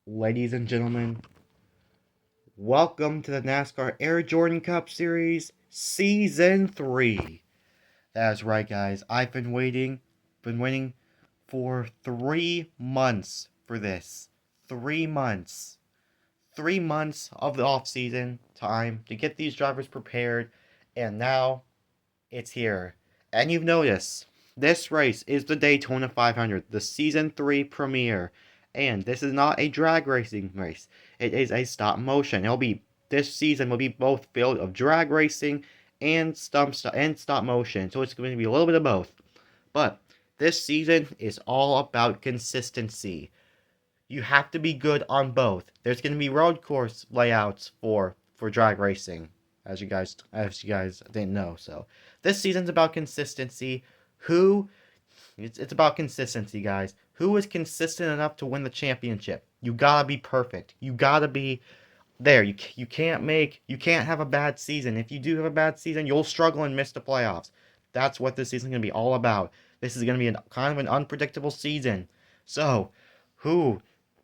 Ladies and gentlemen, welcome to the NASCAR Air Jordan Cup Series Season 3. That's right, guys. I've been waiting for 3 months for this. 3 months. 3 months of the off-season time to get these drivers prepared, and now it's here. And you've noticed, this race is the Daytona 500, the Season 3 premiere. And this is not a drag racing race. It is a stop motion. This season will be both filled of drag racing and stop motion. So it's going to be a little bit of both. But this season is all about consistency. You have to be good on both. There's going to be road course layouts for drag racing, as you guys didn't know. So this season's about consistency. Who it's about consistency, guys. Who is consistent enough to win the championship? You gotta be perfect. You gotta be there. You can't have a bad season. If you do have a bad season, you'll struggle and miss the playoffs. That's what this season's gonna be all about. This is gonna be kind of an unpredictable season. So, who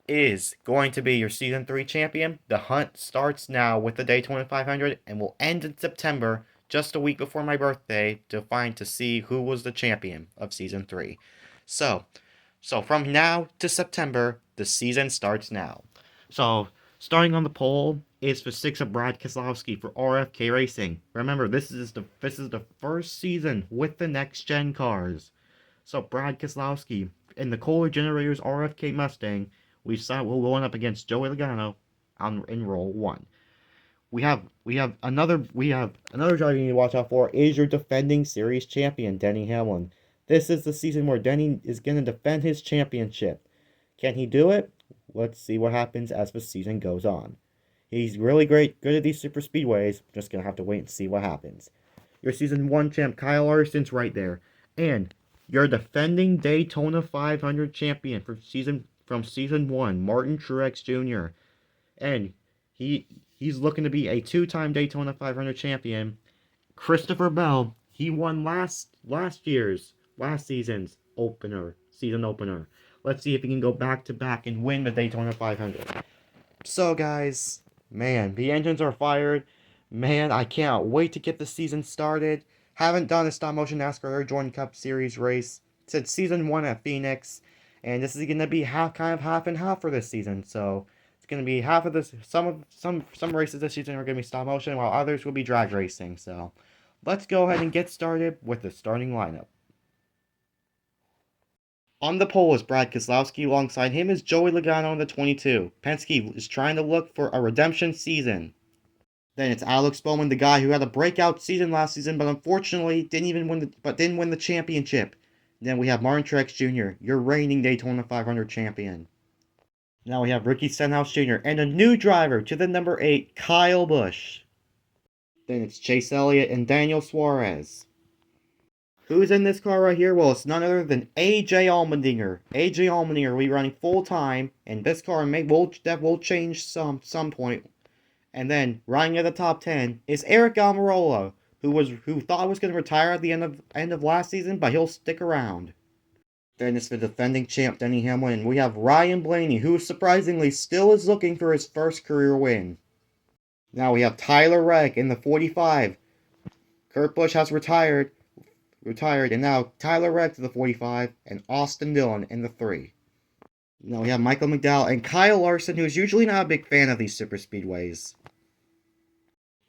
is going to be your Season 3 champion? The hunt starts now with the Daytona 500 and will end in September, just a week before my birthday, to see who was the champion of Season 3. So, from now to September, the season starts now. So, starting on the pole is for 6 of Brad Keselowski for RFK Racing. Remember, this is the first season with the next gen cars. So Brad Keselowski in the Kohler Generators RFK Mustang, we're going up against Joey Logano in roll 1. We have another driver you need to watch out for is your defending series champion, Denny Hamlin. This is the season where Denny is going to defend his championship. Can he do it? Let's see what happens as the season goes on. He's really good at these super speedways. Just going to have to wait and see what happens. Your season 1 champ, Kyle Larson's right there. And your defending Daytona 500 champion from season 1, Martin Truex Jr. And he's looking to be a 2-time Daytona 500 champion. Christopher Bell, he won last season's season opener. Let's see if he can go back to back and win the Daytona 500. So guys, man, the engines are fired. Man, I can't wait to get the season started. Haven't done a stop motion NASCAR Air Jordan Cup Series race since season 1 at Phoenix, and this is gonna be half and half for this season. So it's gonna be half of this. Some races this season are gonna be stop motion, while others will be drag racing. So let's go ahead and get started with the starting lineup. On the pole is Brad Keselowski. Alongside him is Joey Logano in the 22. Penske is trying to look for a redemption season. Then it's Alex Bowman, the guy who had a breakout season last season, but unfortunately didn't win the championship. Then we have Martin Truex Jr., your reigning Daytona 500 champion. Now we have Ricky Stenhouse Jr. and a new driver to the number 8, Kyle Busch. Then it's Chase Elliott and Daniel Suarez. Who's in this car right here? Well, it's none other than AJ Allmendinger. AJ Allmendinger will be running full time, and this car will change some point. And then riding at the top 10 is Eric Almirola, who thought was going to retire at the end of last season, but he'll stick around. Then it's the defending champ Denny Hamlin, and we have Ryan Blaney, who surprisingly still is looking for his first career win. Now we have Tyler Reddick in the 45. Kurt Busch has retired, and now Tyler Reddick to the 45, and Austin Dillon in the 3. Now we have Michael McDowell and Kyle Larson, who's usually not a big fan of these super speedways.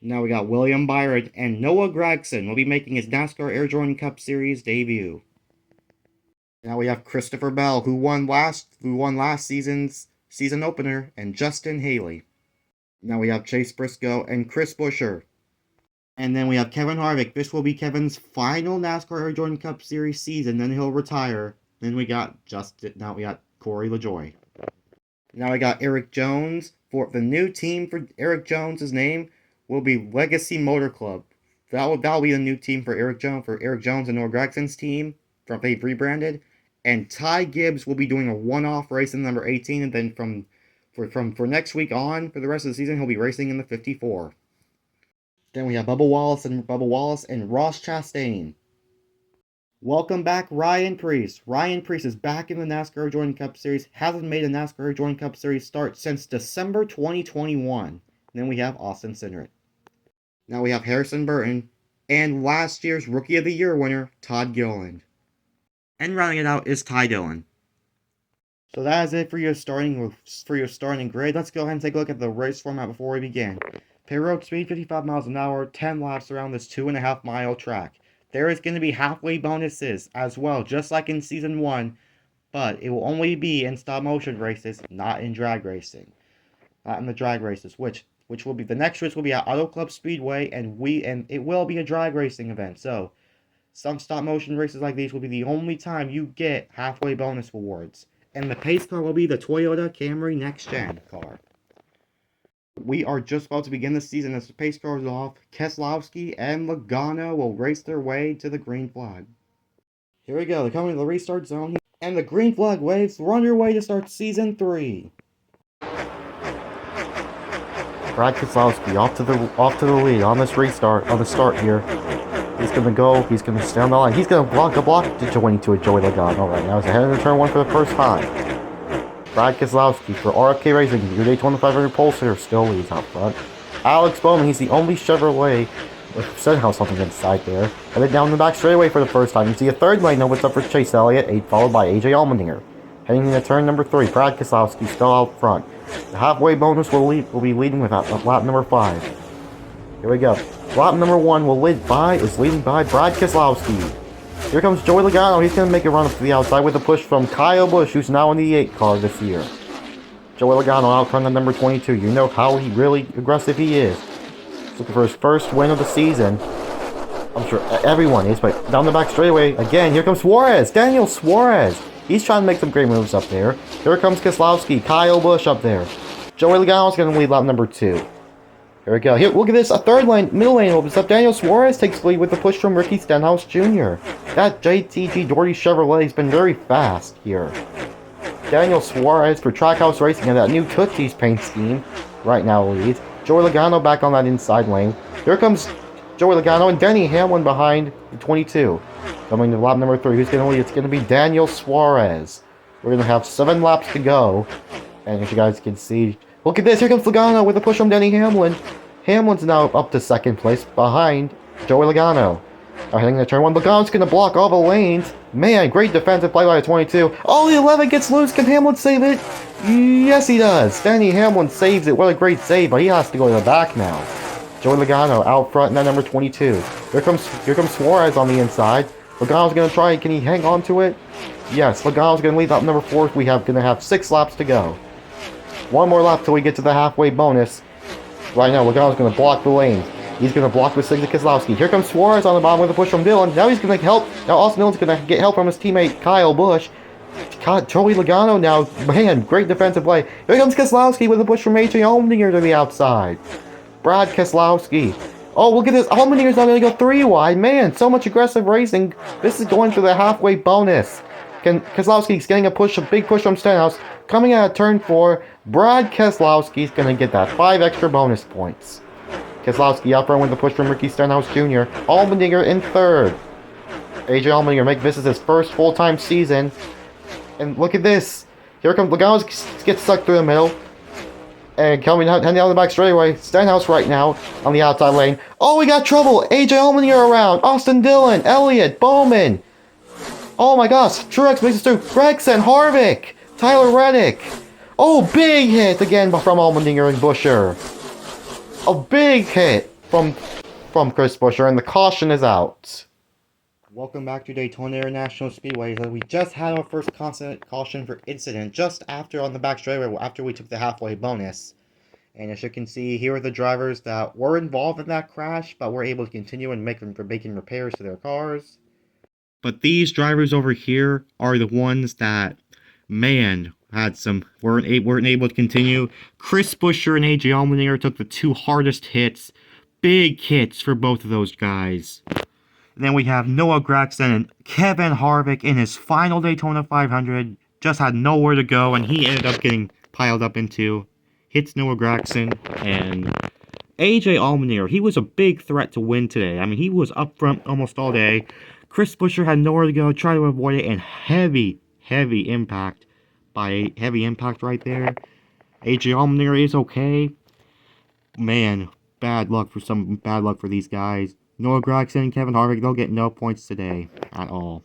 Now we got William Byron and Noah Gragson will be making his NASCAR Air Jordan Cup Series debut. Now we have Christopher Bell, who won last season's season opener, and Justin Haley. Now we have Chase Briscoe and Chris Buescher. And then we have Kevin Harvick. This will be Kevin's final NASCAR Air Jordan Cup Series season, then he'll retire. Now we got Corey LaJoie. Now we got Eric Jones. For the new team for Eric Jones' name will be Legacy Motor Club. That'll be the new team for Eric Jones and Noah Gragson's team. They've rebranded. And Ty Gibbs will be doing a one-off race in number 18, and then for next week on, for the rest of the season, he'll be racing in the 54. Then we have Bubba Wallace and Ross Chastain. Welcome back, Ryan Preece. Ryan Preece is back in the NASCAR Jordan Cup Series. Hasn't made a NASCAR Jordan Cup Series start since December 2021. And then we have Austin Cindric. Now we have Harrison Burton and last year's Rookie of the Year winner, Todd Gilliland. And rounding it out is Ty Dillon. So that is it for your starting grid. Let's go ahead and take a look at the race format before we begin. Pit road speed 55 miles an hour, 10 laps around this 2.5 mile track. There is going to be halfway bonuses as well, just like in Season 1, but it will only be in stop motion races, not in drag racing. Not in the drag races, which will be, the next race will be at Auto Club Speedway, and it will be a drag racing event. So, some stop motion races like these will be the only time you get halfway bonus rewards. And the pace car will be the Toyota Camry Next Gen car. We are just about to begin the season as the pace car is off. Keselowski and Logano will race their way to the green flag. Here we go, they're coming to the restart zone. And the green flag waves, we're on your way to start Season 3. Brad Keselowski off to the lead on this restart, on the start here. He's gonna go, he's gonna stay on the line. He's gonna block to join to a Joey Logano right now. He's ahead of the turn one for the first time. Brad Keselowski for RFK Racing, your Daytona 500 pole sitter, still leads out front. Alex Bowman, he's the only Chevrolet with Stenhouse something inside there. Headed down the back straightaway for the first time. You see a third lane opens up for Chase Elliott, followed by AJ Allmendinger. Heading into turn number 3, Brad Keselowski still out front. The halfway bonus will be leading with lap number 5. Here we go. Lap number 1 is leading by Brad Keselowski. Here comes Joey Logano. He's going to make a run up to the outside with a push from Kyle Busch, who's now in the 8 car this year. Joey Logano out front at number 22. You know how really aggressive he is. He's looking for his first win of the season. I'm sure everyone is, but down the back straightaway, again, here comes Suarez. Daniel Suarez. He's trying to make some great moves up there. Here comes Keselowski. Kyle Busch up there. Joey Logano's going to lead lap number 2. Here we go. Here, look at this. A third lane, middle lane opens up. Daniel Suarez takes the lead with the push from Ricky Stenhouse Jr. That JTG Doherty Chevrolet has been very fast here. Daniel Suarez for Trackhouse Racing and that new Tootsie's paint scheme right now leads. Joey Logano back on that inside lane. Here comes Joey Logano and Denny Hamlin behind the 22. Coming to lap number 3. Who's going to lead? It's going to be Daniel Suarez. We're going to have 7 laps to go. And as you guys can see, look at this. Here comes Logano with a push from Denny Hamlin. Hamlin's now up to second place behind Joey Logano. Heading to turn 1. Logano's going to block all the lanes. Man, great defensive play by the 22. Oh, the 11 gets loose. Can Hamlin save it? Yes, he does. Denny Hamlin saves it. What a great save, but he has to go to the back now. Joey Logano out front in that number 22. Here comes Suarez on the inside. Logano's going to try. Can he hang on to it? Yes, Logano's going to lead up number 4. We have going to have 6 laps to go. One more lap till we get to the halfway bonus. Right now, Logano's going to block the lane. He's going to block with Signa Keselowski. Here comes Suarez on the bottom with a push from Dillon. Now he's going to help. Now Austin Dillon's going to get help from his teammate Kyle Busch. Joey Logano now, man, great defensive play. Here comes Keselowski with a push from AJ Allmendinger to the outside. Brad Keselowski. Oh, look at this. Allmendinger's now going to go 3 wide. Man, so much aggressive racing. This is going for the halfway bonus. Keselowski's getting a big push from Stenhouse. Coming out of turn 4, Brad Keselowski's going to get that 5 extra bonus points. Keselowski out front with the push from Ricky Stenhouse Jr. Allmendinger in 3rd. AJ Allmendinger this is his first full-time season. And look at this. Here comes Logano, gets stuck through the middle. And heading down the back straightaway. Stenhouse right now on the outside lane. Oh, we got trouble. AJ Allmendinger around. Austin Dillon, Elliott, Bowman. Oh my gosh. Truex makes it through. Gregson, Harvick, Tyler Reddick. Oh, big hit again from Allmendinger and Buescher. A big hit from Chris Buescher, and the caution is out. Welcome back to Daytona International Speedway. We just had our first caution for incident just after on the back straightaway after we took the halfway bonus. And as you can see, here are the drivers that were involved in that crash, but were able to continue and making repairs to their cars. But these drivers over here are the ones that, man, weren't able to continue. Chris Buescher and AJ Allmendinger took the 2 hardest hits. Big hits for both of those guys. And then we have Noah Gragson and Kevin Harvick in his final Daytona 500. Just had nowhere to go, and he ended up getting piled up into. Hits Noah Gragson and AJ Allmendinger. He was a big threat to win today. I mean, he was up front almost all day. Chris Buescher had nowhere to go, tried to avoid it, and heavy impact right there. AJ Allmendinger is okay. Man, bad luck for these guys. Noah Gragson and Kevin Harvick, they'll get no points today at all.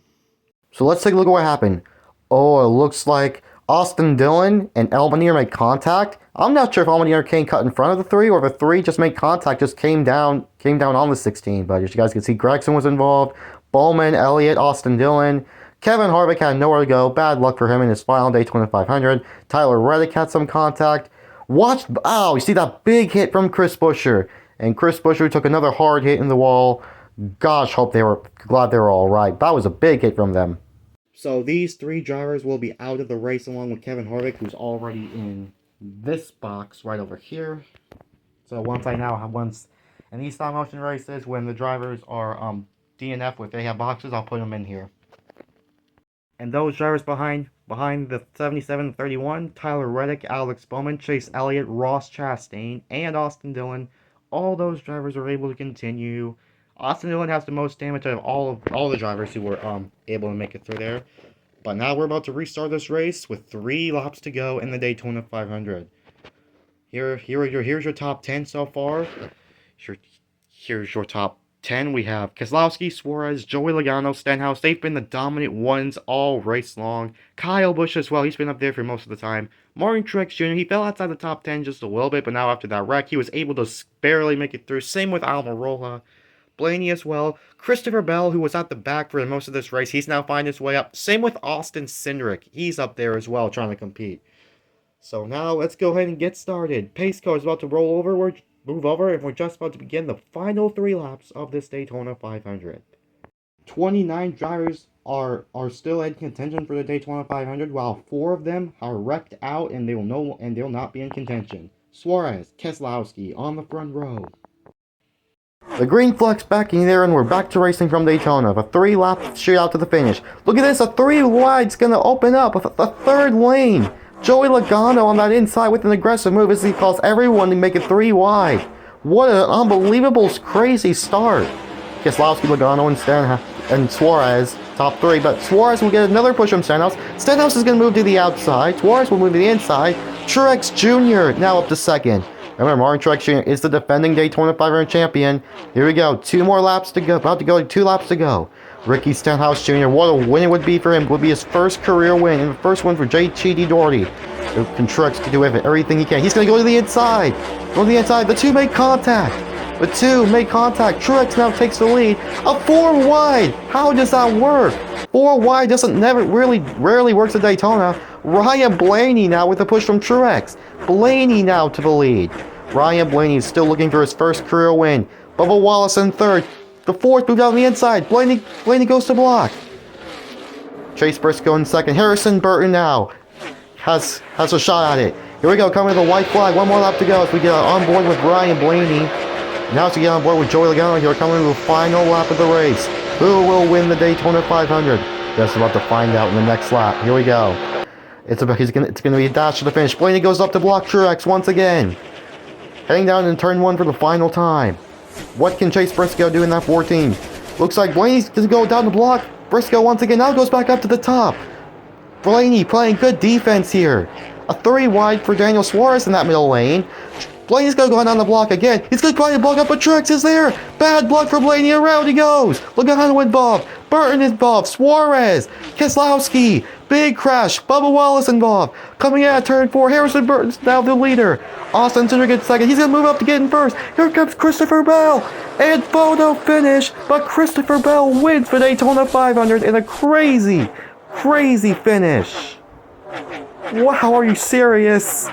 So let's take a look at what happened. Oh, it looks like Austin Dillon and Allmendinger made contact. I'm not sure if Allmendinger came cut in front of the 3 or if the 3 just made contact, just came down on the 16. But as you guys can see, Gragson was involved. Bowman, Elliott, Austin Dillon. Kevin Harvick had nowhere to go. Bad luck for him in his final Daytona 500. Tyler Reddick had some contact. You see that big hit from Chris Buescher. And Chris Buescher took another hard hit in the wall. Gosh, glad they were all right. That was a big hit from them. So these 3 drivers will be out of the race along with Kevin Harvick, who's already in this box right over here. So in these stop motion races, when the drivers are DNF, if they have boxes, I'll put them in here. And those drivers behind the 77-31, Tyler Reddick, Alex Bowman, Chase Elliott, Ross Chastain, and Austin Dillon, all those drivers are able to continue. Austin Dillon has the most damage out of all the drivers who were able to make it through there. But now we're about to restart this race with 3 laps to go in the Daytona 500. Here's your top 10 so far. Here's your top 10. We have Keselowski, Suarez, Joey Logano, Stenhouse. They've been the dominant ones all race long. Kyle Busch as well. He's been up there for most of the time. Martin Truex Jr. He fell outside the top 10 just a little bit, but now after that wreck, he was able to barely make it through. Same with Almirola. Blaney as well. Christopher Bell, who was at the back for most of this race, he's now finding his way up. Same with Austin Cindric. He's up there as well, trying to compete. So now let's go ahead and get started. Pace car is about to move over, and we're just about to begin the final 3 laps of this Daytona 500. 29 drivers are still in contention for the Daytona 500, while 4 of them are wrecked out and they'll not be in contention. Suarez, Keselowski on the front row. The green flags backing there, and we're back to racing from Daytona. A 3-lap shootout to the finish. Look at this, a 3 wide's going to open up with a 3rd lane. Joey Logano on that inside with an aggressive move as he calls everyone to make it 3 wide. What an unbelievable, crazy start. Keselowski, Logano, and Suarez, top 3. But Suarez will get another push from Stenhouse. Stenhouse is going to move to the outside. Suarez will move to the inside. Truex Jr. now up to 2nd. Remember, Martin Truex Jr. is the defending Daytona 500 champion. Here we go. 2 more laps to go. About to go. 2 laps to go. Ricky Stenhouse Jr. What a win it would be for him. It would be his first career win. And the first win for JT Doherty. Truex can do everything he can. He's going to go to the inside. Go to the inside. The 2 make contact. Truex now takes the lead. A 4 wide. How does that work? 4 wide rarely works at Daytona. Ryan Blaney now with a push from Truex. Blaney now to the lead. Ryan Blaney is still looking for his first career win. Bubba Wallace in 3rd. The 4th moved out on the inside. Blaney goes to block. Chase Briscoe in 2nd. Harrison Burton now has a shot at it. Here we go, coming with a white flag. 1 more lap to go as we get on board with Ryan Blaney. Now as we get on board with Joey Logano here, coming to the final lap of the race. Who will win the Daytona 500? Just about to find out in the next lap. Here we go. It's going to be a dash to the finish. Blaney goes up to block Truex once again. Heading down in turn 1 for the final time. What can Chase Briscoe do in that 14? Looks like Blaney's going to go down the block. Briscoe once again now goes back up to the top. Blaney playing good defense here. A 3 wide for Daniel Suarez in that middle lane. Blaney's going to go down the block again. He's going to try to block up, but Truex is there. Bad block for Blaney. Around he goes. Logano involved. Burton involved. Suarez. Keselowski. Big crash. Bubba Wallace involved. Coming out of turn 4. Harrison Burton's now the leader. Austin Cindric gets 2nd. He's going to move up to get in 1st. Here comes Christopher Bell. And photo finish. But Christopher Bell wins for Daytona 500 in a crazy finish. Wow, are you serious?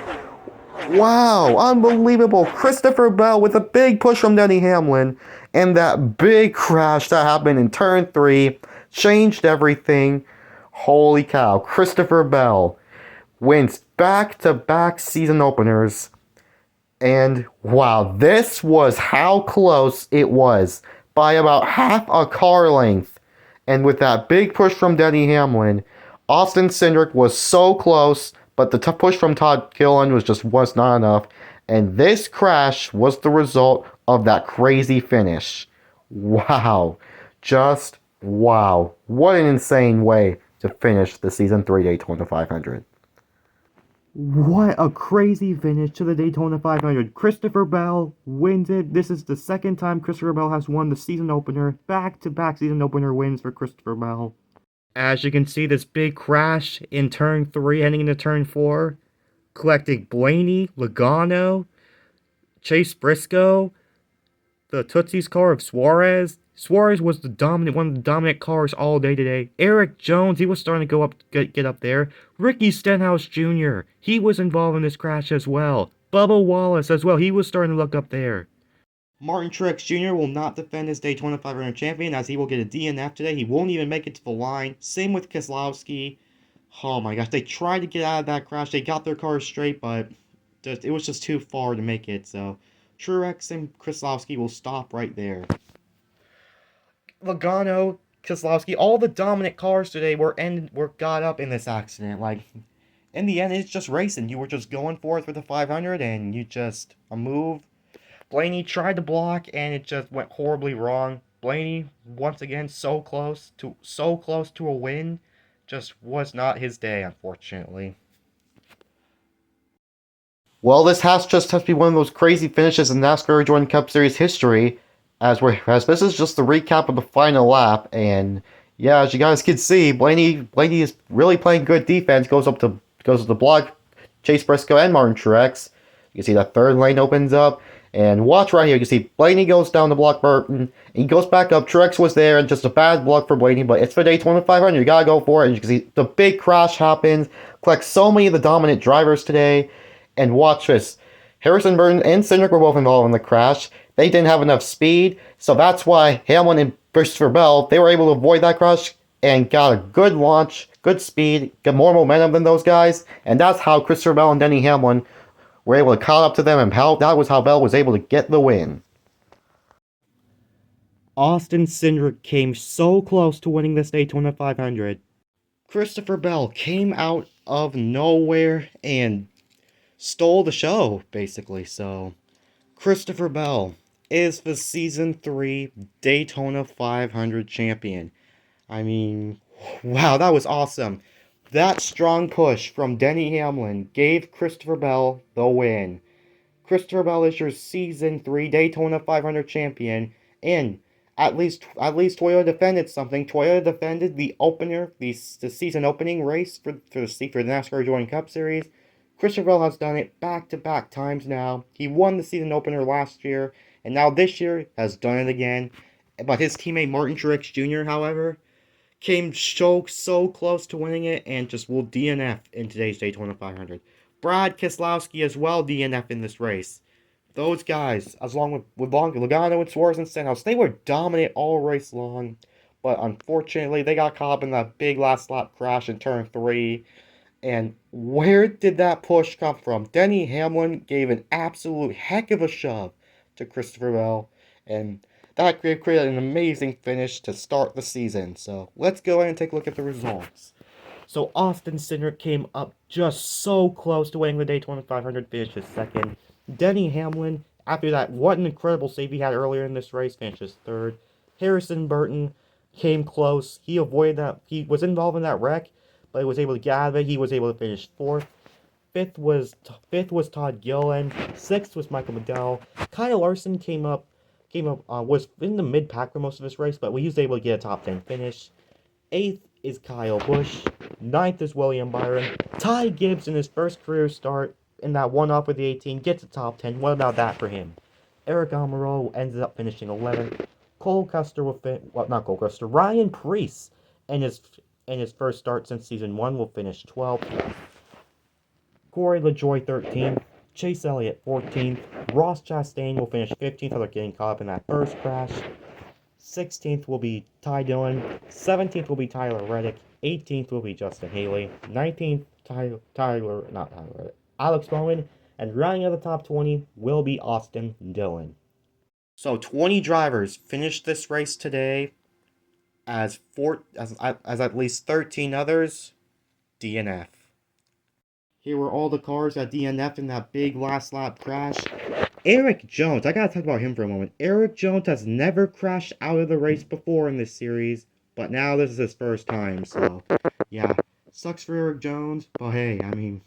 Wow, unbelievable. Christopher Bell with a big push from Denny Hamlin. And that big crash that happened in turn 3 changed everything. Holy cow. Christopher Bell wins back-to-back season openers. And wow, this was how close it was. By about half a car length. And with that big push from Denny Hamlin, Austin Cindric was so close, but the push from Todd Gilliland was not enough. And this crash was the result of that crazy finish. Wow. Just Wow, what an insane way to finish the Season 3 Daytona 500. What a crazy finish to the Daytona 500. Christopher Bell wins it. This is the second time Christopher Bell has won the season opener. Back-to-back season opener wins for Christopher Bell. As you can see, this big crash in turn 3 heading into turn 4, collecting Blaney, Logano, Chase Briscoe, the Tootsie's car of Suarez. Suarez was one of the dominant cars all day today. Eric Jones, he was starting to get up there. Ricky Stenhouse Jr., he was involved in this crash as well. Bubba Wallace as well, he was starting to look up there. Martin Truex Jr. will not defend his Daytona 500 champion as he will get a DNF today. He won't even make it to the line. Same with Keselowski. Oh my gosh, they tried to get out of that crash. They got their cars straight, but it was just too far to make it. So Truex and Keselowski will stop right there. Logano, Keselowski, all the dominant cars today were got up in this accident. Like, in the end, it's just racing. You were just going for it for the 500, and you just a move. Blaney tried to block, and it just went horribly wrong. Blaney, once again, so close to a win, just was not his day, unfortunately. Well, this has to be one of those crazy finishes in NASCAR Jordan Cup Series history, as this is just the recap of the final lap, and yeah, as you guys can see, Blaney is really playing good defense. Goes up to block Chase Briscoe and Martin Truex. You can see that third lane opens up, and watch right here. You can see Blaney goes down to block Burton, and he goes back up. Truex was there, and just a bad block for Blaney, but it's for Daytona 500. You gotta go for it. And you can see the big crash happens. Collects so many of the dominant drivers today. And watch this. Harrison Burton and Cindric were both involved in the crash. They didn't have enough speed, so that's why Hamlin and Christopher Bell, they were able to avoid that crash and got a good launch, good speed, got more momentum than those guys, and that's how Christopher Bell and Denny Hamlin were able to caught up to them, and that was how Bell was able to get the win. Austin Cindric came so close to winning this Daytona 500. Christopher Bell came out of nowhere and stole the show, basically. So, Christopher Bell is the Season 3 Daytona 500 champion. I mean, wow, that was awesome. That strong push from Denny Hamlin gave Christopher Bell the win. Christopher Bell is your Season 3 Daytona 500 champion, and at least Toyota defended something. Toyota defended the opener, the season opening race for the NASCAR Jordan Cup Series. Christopher Bell has done it back-to-back times now. He won the season opener last year, and now this year has done it again. But his teammate Martin Truex Jr., however, came so close to winning it and just will DNF in today's Daytona 500. Brad Keselowski as well DNF in this race. Those guys, as long with Logano and Suarez and Stenhouse, they were dominant all race long. But unfortunately, they got caught up in that big last lap crash in turn 3. And where did that push come from? Denny Hamlin gave an absolute heck of a shove to Christopher Bell, and that created an amazing finish to start the season. So let's go ahead and take a look at the results. So Austin Cindric came up just so close to winning the Daytona 500, finishes second. Denny Hamlin, after that, what an incredible save he had earlier in this race, finishes third. Harrison Burton came close. He avoided that. He was involved in that wreck, but he was able to get out of it. He was able to finish fourth. Fifth was Todd Gilliland. Sixth was Michael McDowell. Kyle Larson was in the mid-pack for most of this race, but he was able to get a top 10 finish. Eighth is Kyle Busch. Ninth is William Byron. Ty Gibbs in his first career start in that one-off with the 18 gets a top 10. What about that for him? Eric Almirola ended up finishing 11th. Ryan Preece in his first start since season 1 will finish 12th. Corey LaJoie 13th. Chase Elliott 14th. Ross Chastain will finish 15th after getting caught up in that first crash. 16th will be Ty Dillon. 17th will be Tyler Reddick. 18th will be Justin Haley. 19th, Alex Bowman. And rounding out the top 20 will be Austin Dillon. So 20 drivers finished this race today, as at least 13 others DNF. Here were all the cars that DNF in that big last lap crash. Eric Jones, I gotta talk about him for a moment. Eric Jones has never crashed out of the race before in this series, but now this is his first time, so yeah. Sucks for Eric Jones, but hey, I mean,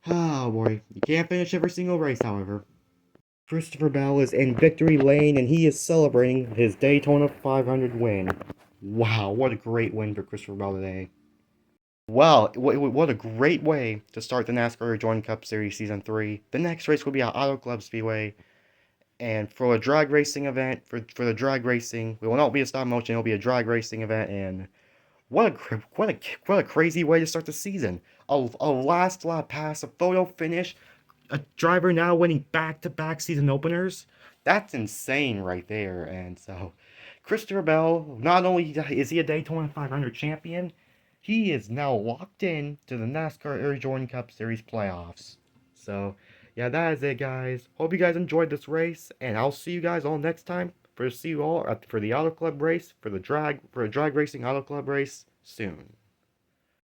oh boy. You can't finish every single race, however. Christopher Bell is in victory lane, and he is celebrating his Daytona 500 win. Wow, what a great win for Christopher Bell today. Well, what a great way to start the NASCAR Rejoin Cup Series Season 3. The next race will be at Auto Club Speedway. And for a drag racing event, for the drag racing, it will not be a stop motion, it will be a drag racing event. And what a crazy way to start the season. A last lap pass, a photo finish, a driver now winning back-to-back season openers. That's insane right there. And so, Christopher Bell, not only is he a Daytona 500 champion, he is now locked in to the NASCAR Air Jordan Cup Series playoffs. So, yeah, that is it, guys. Hope you guys enjoyed this race, and I'll see you guys all next time for see you all for the Auto Club race for the drag racing Auto Club race soon.